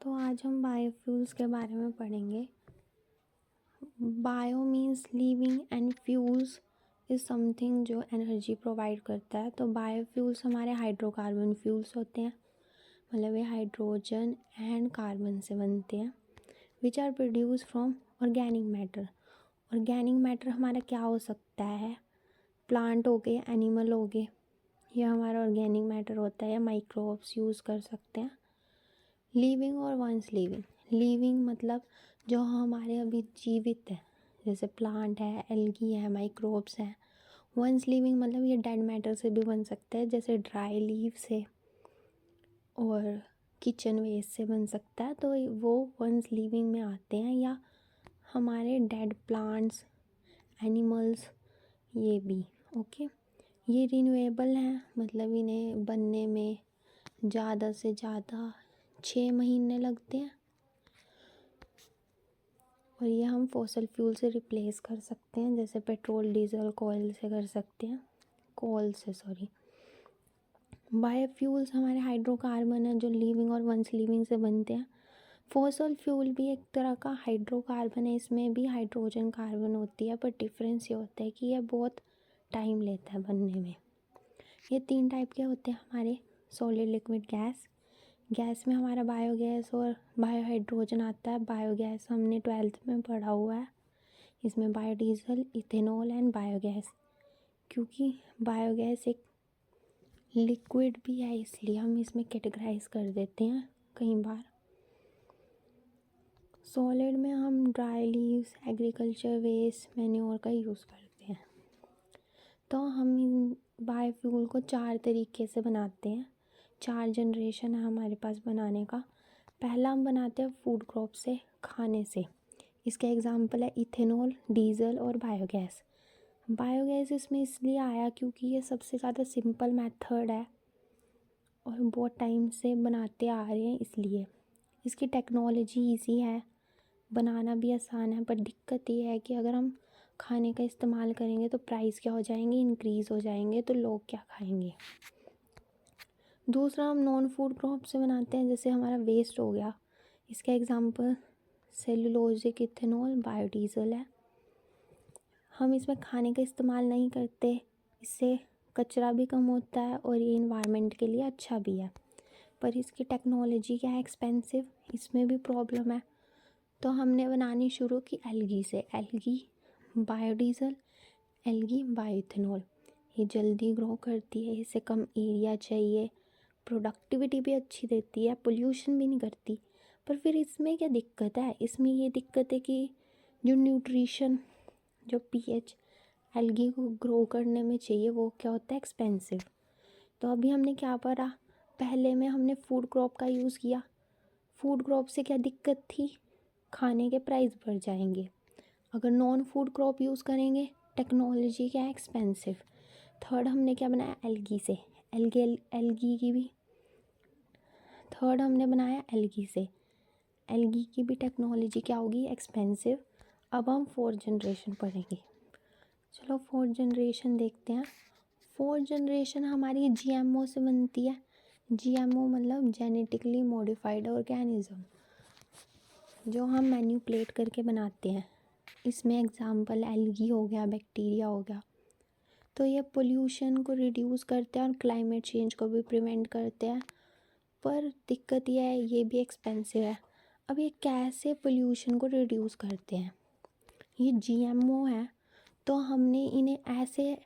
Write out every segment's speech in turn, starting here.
तो आज हम बायोफ्यूल्स के बारे में पढ़ेंगे। Bio means living and fuels is something जो एनर्जी प्रोवाइड करता है। तो बायोफ्यूल्स हमारे हाइड्रोकार्बन फ्यूल्स होते हैं, मतलब ये हाइड्रोजन एंड कार्बन से बनते हैं, which are produce from organic matter. Organic matter हमारा क्या हो सकता है? प्लांट हो गए, एनिमल हो गए, यह हमारा ऑर्गेनिक मैटर होता है, या माइक्रोब्स यूज़ कर सकते हैं। लिविंग और वंस लिविंग मतलब जो हमारे अभी जीवित है, जैसे प्लांट है, एल्गी है, माइक्रोब्स है। वंस लिविंग मतलब ये डेड मैटर से भी बन सकता है, जैसे ड्राई लीव से और किचन वेस्ट से बन सकता है, तो वो वंस लिविंग में आते हैं। या हमारे डेड प्लांट्स, एनिमल्स, ये भी ओके। ये रिन्यूएबल हैं, मतलब इन्हें बनने में ज़्यादा से ज़्यादा 6 महीने लगते हैं, और ये हम फॉसल फ्यूल से रिप्लेस कर सकते हैं, जैसे पेट्रोल, डीजल, कोयल से कर सकते हैं, कोल से सॉरी। बायोफ्यूल्स हमारे हाइड्रोकार्बन है जो लिविंग और वंस लिविंग से बनते हैं। फॉसल फ्यूल भी एक तरह का हाइड्रोकार्बन है, इसमें भी हाइड्रोजन कार्बन होती है, पर डिफरेंस ये होता है कि यह बहुत टाइम लेता है बनने में। ये 3 टाइप के होते हैं हमारे: सॉलिड, लिक्विड, गैस। गैस में हमारा बायोगैस और बायोहाइड्रोजन आता है। बायोगैस हमने 12th में पढ़ा हुआ है, इसमें बायोडीजल, इथेनॉल एंड बायोगैस। क्योंकि बायोगैस एक लिक्विड भी है, इसलिए हम इसमें कैटेगराइज कर देते हैं कई बार। सॉलिड में हम dry leaves, agriculture waste, manure का यूज़ करते हैं। तो हम इन बायोफ्यूल को 4 तरीके से बनाते हैं। 4 जनरेशन है हमारे पास बनाने का। पहला हम बनाते हैं फूड क्रॉप से, खाने से। इसका एग्जांपल है इथेनॉल, डीजल और बायोगैस। बायोगैस इसमें इसलिए आया क्योंकि ये सबसे ज़्यादा सिंपल मेथड है और बहुत टाइम से बनाते आ रहे हैं, इसलिए इसकी टेक्नोलॉजी ईजी है, बनाना भी आसान है। पर दिक्कत ये है कि अगर हम खाने का इस्तेमाल करेंगे तो प्राइस क्या हो जाएंगे, इंक्रीज़ हो जाएंगे, तो लोग क्या खाएंगे। दूसरा हम नॉन फूड क्रॉप से बनाते हैं, जैसे हमारा वेस्ट हो गया, इसका एग्जांपल सेलुलोजिक, इथेनॉल, बायोडीजल है। हम इसमें खाने का इस्तेमाल नहीं करते, इससे कचरा भी कम होता है और ये इन्वायरमेंट के लिए अच्छा भी है। पर इसकी टेक्नोलॉजी क्या है, एक्सपेंसिव, इसमें भी प्रॉब्लम है। तो हमने बनानी शुरू की एल्गी से। Algae biodiesel, algae bioethanol. ये जल्दी ग्रो करती है, इसे कम एरिया चाहिए, प्रोडक्टिविटी भी अच्छी देती है, पोल्यूशन भी नहीं करती। पर फिर इसमें क्या दिक्कत है? इसमें ये दिक्कत है कि जो न्यूट्रिशन, जो पीएच एल्गी को ग्रो करने में चाहिए, वो क्या होता है, एक्सपेंसिव। तो अभी हमने क्या पढ़ा, पहले में हमने फूड क्रॉप का यूज़ किया। फूड क्रॉप से क्या दिक्कत थी, खाने के प्राइस बढ़ जाएंगे। अगर नॉन फूड क्रॉप यूज़ करेंगे, टेक्नोलॉजी क्या है, एक्सपेंसिव। थर्ड हमने क्या बनाया, एल्गी से। एल्गी की भी थर्ड हमने बनाया एल्गी से। एल्गी की भी टेक्नोलॉजी क्या होगी, एक्सपेंसिव। अब हम 4th जनरेशन पढ़ेंगे। चलो 4th जनरेशन देखते हैं। 4th जनरेशन हमारी जीएमओ से बनती है। जीएमओ मतलब जेनेटिकली मॉडिफाइड ऑर्गेनिज्म, जो हम मैन्युपुलेट करके बनाते हैं। इसमें एग्जांपल एल्गी हो गया, बैक्टीरिया हो गया। तो ये पोल्यूशन को रिड्यूस करते हैं और क्लाइमेट चेंज को भी प्रिवेंट करते हैं। पर दिक्कत यह है, ये भी एक्सपेंसिव है। अब ये कैसे पोल्यूशन को रिड्यूस करते हैं? ये जीएमओ है, तो हमने इन्हें ऐसे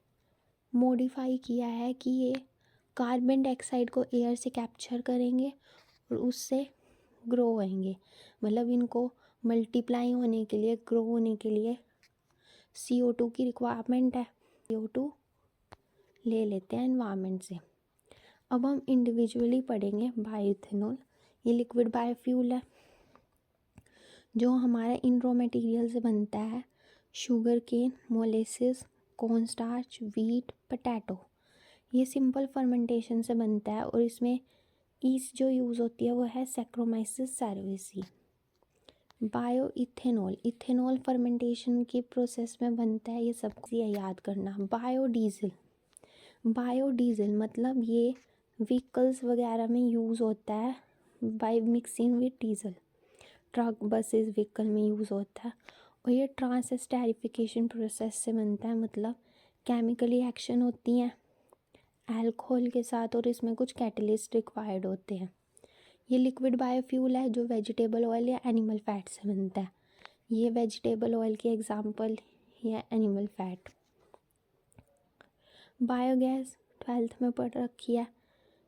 मॉडिफाई किया है कि ये कार्बन डाइऑक्साइड को एयर से कैप्चर करेंगे और उससे ग्रो होएंगे। मतलब इनको मल्टीप्लाई होने के लिए, ग्रो होने के लिए CO2 की रिक्वायरमेंट है। CO2 ले लेते हैं एनवायरनमेंट से। अब हम इंडिविजुअली पढ़ेंगे बायोइथेनॉल। ये लिक्विड बायोफ्यूल है जो हमारा इन रॉ मटेरियल से बनता है। Sugar cane, molasses, corn starch, wheat, potato. ये सिंपल फर्मेंटेशन से बनता है और इसमें ईस्ट जो यूज़ होती है वो है saccharomyces cerevisiae. Bio ethanol, ethanol fermentation की प्रोसेस में बनता है, ये सब याद करना। बायोडीजल, बायोडीजल मतलब ये व्हीकल्स वगैरह में यूज़ होता है, by mixing with diesel. Truck buses vehicle में यूज़ होता है। और ये ट्रांस एस्टेरिफिकेशन प्रोसेस से बनता है, मतलब केमिकली एक्शन होती हैं अल्कोहल के साथ और इसमें कुछ कैटलिस्ट रिक्वायर्ड होते हैं। ये लिक्विड बायोफ्यूल है जो वेजिटेबल ऑयल या एनिमल फैट से बनता है। ये वेजिटेबल ऑयल की एग्जांपल या एनिमल फैट। बायोगैस 12th में पढ़ रखी है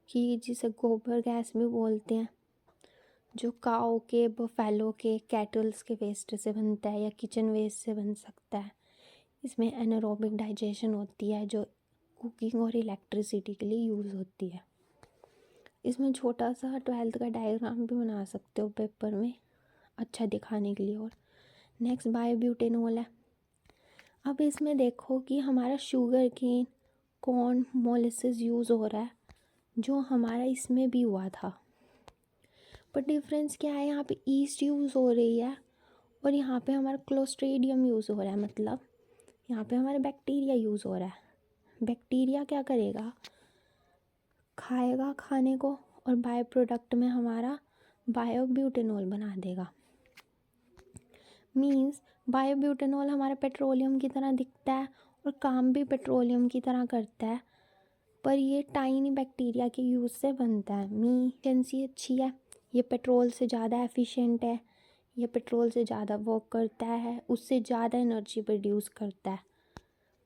कि जिसे गोबर गैस भी बोलते हैं, जो काओ के, बफेलो के, कैटल्स के वेस्ट से बनता है या किचन वेस्ट से बन सकता है। इसमें एनारोबिक डाइजेशन होती है जो कुकिंग और इलेक्ट्रिसिटी के लिए यूज़ होती है। इसमें छोटा सा 12th का डायग्राम भी बना सकते हो पेपर में अच्छा दिखाने के लिए। और नेक्स्ट बायोब्यूटेनॉल है। अब इसमें देखो कि हमारा sugar cane, corn, molasses use हो रहा है जो हमारा इसमें भी हुआ था, पर डिफरेंस क्या है, यहाँ पे ईस्ट यूज़ हो रही है और यहाँ पे हमारा क्लोस्ट्रीडियम यूज़ हो रहा है, मतलब यहाँ पे हमारा बैक्टीरिया यूज़ हो रहा है। बैक्टीरिया क्या करेगा, खाएगा खाने को और बायो प्रोडक्ट में हमारा बायोब्यूटेनॉल बना देगा। मीन्स बायोब्यूटेनॉल हमारा पेट्रोलियम की तरह दिखता है और काम भी पेट्रोलियम की तरह करता है, पर ये टाइनी बैक्टीरिया के यूज़ से बनता है। एफिशिएंसी अच्छी है, ये पेट्रोल से ज़्यादा एफिशिएंट है, ये पेट्रोल से ज़्यादा वर्क करता है, उससे ज़्यादा एनर्जी प्रोड्यूस करता है।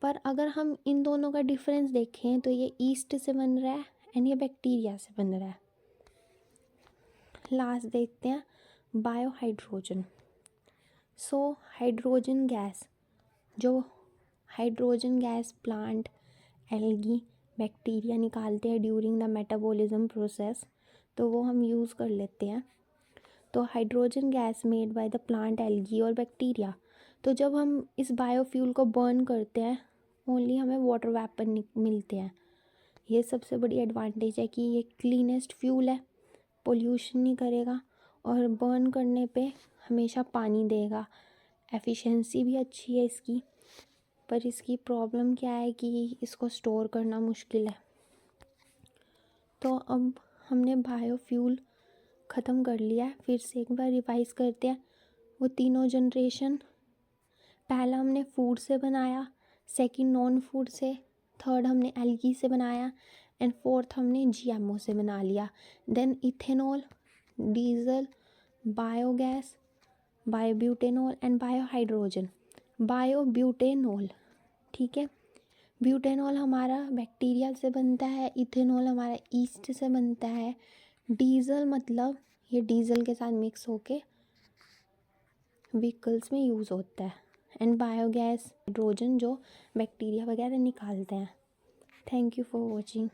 पर अगर हम इन दोनों का डिफरेंस देखें तो ये ईस्ट से बन रहा है एंड ये बैक्टीरिया से बन रहा है। लास्ट देखते हैं बायोहाइड्रोजन। सो हाइड्रोजन गैस, जो hydrogen gas plant, algae, bacteria निकालते हैं ड्यूरिंग द मेटाबॉलिज्म प्रोसेस, तो वो हम यूज़ कर लेते हैं। तो hydrogen gas made by the plant, algae और बैक्टीरिया, तो जब हम इस बायोफ्यूल को बर्न करते हैं ओनली हमें वाटर वेपर मिलते हैं। ये सबसे बड़ी एडवांटेज है कि ये क्लीनेस्ट फ्यूल है, पोल्यूशन नहीं करेगा और बर्न करने पे हमेशा पानी देगा। एफिशिएंसी भी अच्छी है इसकी, पर इसकी प्रॉब्लम क्या है कि इसको स्टोर करना मुश्किल है। तो अब हमने बायोफ्यूल ख़त्म कर लिया है, फिर से एक बार रिवाइज करते हैं वो तीनों जनरेशन। पहला हमने फूड से बनाया, सेकंड नॉन फूड से, थर्ड हमने एल्गी से बनाया एंड फोर्थ हमने जीएमओ से बना लिया। Then ethanol, diesel, biogas, biobutanol and biohydrogen. Biobutanol, ठीक है, ब्यूटेनॉल हमारा बैक्टीरिया से बनता है, इथेनॉल हमारा ईस्ट से बनता है, डीजल मतलब ये डीजल के साथ मिक्स होके व्हीकल्स में यूज़ होता है, एंड बायोगैस हाइड्रोजन जो बैक्टीरिया वगैरह निकालते हैं। Thank you for watching.